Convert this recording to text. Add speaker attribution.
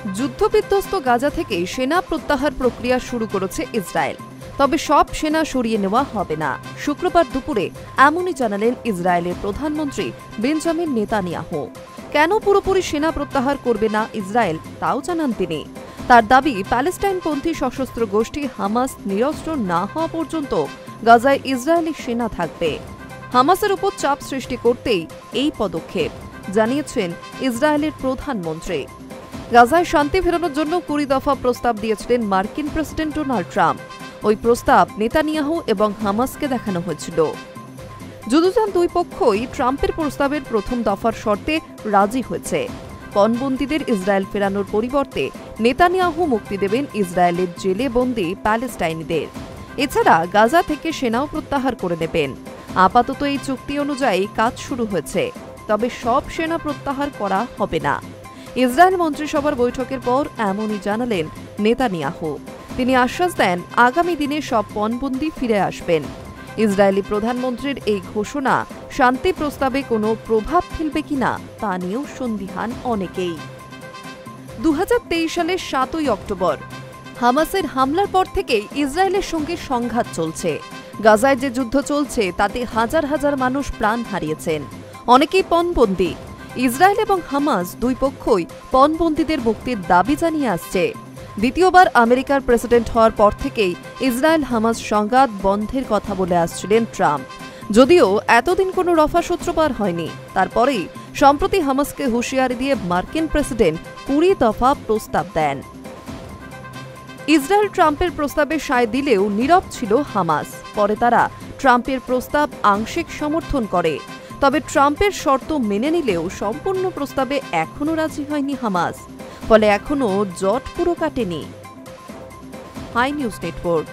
Speaker 1: যুদ্ধবিধ্বস্ত গাজা থেকে সেনা প্রত্যাহার প্রক্রিয়া শুরু করেছে ইসরায়েল। তবে সব সেনা সরিয়ে নেওয়া হবে না। শুক্রবার দুপুরে এমনই জানালেন ইসরায়েলের প্রধানমন্ত্রী বেঞ্জামিন নেতানিয়াহু। কেন পুরোপুরি সেনা প্রত্যাহার করবে না ইসরায়েল তাও জানান তিনি। তার দাবি, প্যালেস্টাইনপন্থী সশস্ত্র গোষ্ঠী হামাস নিরস্ত্র না হওয়া পর্যন্ত গাজায় ইসরায়েলি সেনা থাকবে। হামাসের উপর চাপ সৃষ্টি করতেই এই পদক্ষেপ, জানিয়েছেন ইসরায়েলের প্রধানমন্ত্রী। গাজায় শান্তি ফেরানোর জন্য 20 দফা প্রস্তাব দিয়েছিলেন মার্কিন প্রেসিডেন্ট ডোনাল্ড ট্রাম্প। ওই প্রস্তাব নেতানিয়াহু এবং হামাসকে দেখানো হয়েছিল। যুদ্ধজান দুই পক্ষই ট্রাম্পের প্রস্তাবের প্রথম দফার শর্তে রাজি হয়েছে। পণবন্দীদের ইসরায়েল ফেরানোর পরিবর্তে নেতানিয়াহু মুক্তি দেবেন ইসরায়েলের জেলে বন্দী প্যালেস্টাইনিদের। এছাড়া গাজা থেকে সেনাও প্রত্যাহার করে নেবেন। আপাতত এই চুক্তি অনুযায়ী কাজ শুরু হয়েছে, তবে সব সেনা প্রত্যাহার করা হবে না। ইসরায়েল মন্ত্রিসভার বৈঠকের পর এমনই জানালেন নেতানিয়াহু। তিনি আশ্বাস দেন, আগামী দিনে সব পণবন্দী ফিরে আসবেন। ইসরায়েলি প্রধানমন্ত্রীর এই ঘোষণা শান্তি প্রস্তাবে কোনো প্রভাব ফেলবে কিনা তা নিয়েও সন্দিহান অনেকেই। 2023 সালের 7ই অক্টোবর হামাসের হামলার পর থেকেই ইসরায়েলের সঙ্গে সংঘাত চলছে। গাজায় যে যুদ্ধ চলছে তাতে হাজার হাজার মানুষ প্রাণ হারিয়েছেন, অনেকেই পণবন্দী। ইসরায়েল এবং হামাস দুই পক্ষই পণবন্দীদের মুক্তির দাবি জানিয়ে আসছে। দ্বিতীয়বার আমেরিকার প্রেসিডেন্ট হওয়ার পর থেকেই ইসরায়েল হামাস সংঘাত বন্ধের কথা বলে আসছিলেন ট্রাম্প। যদিও এতদিন কোনো রফা সূত্রপাত হয়নি, তারপরেই সম্প্রতি হামাসকে হুঁশিয়ারি দিয়ে মার্কিন প্রেসিডেন্ট 20 দফা প্রস্তাব দেন। ইসরায়েল ট্রাম্পের প্রস্তাবে সায় দিলেও নীরব ছিল হামাস। পরে তারা ট্রাম্পের প্রস্তাব আংশিক সমর্থন করে। তবে ট্রাম্পের শর্ত মেনে নিলেও সম্পূর্ণ প্রস্তাবে এখনও রাজি হয়নি হামাস। ফলে এখনও জট পুরো কাটেনি। Hi news network.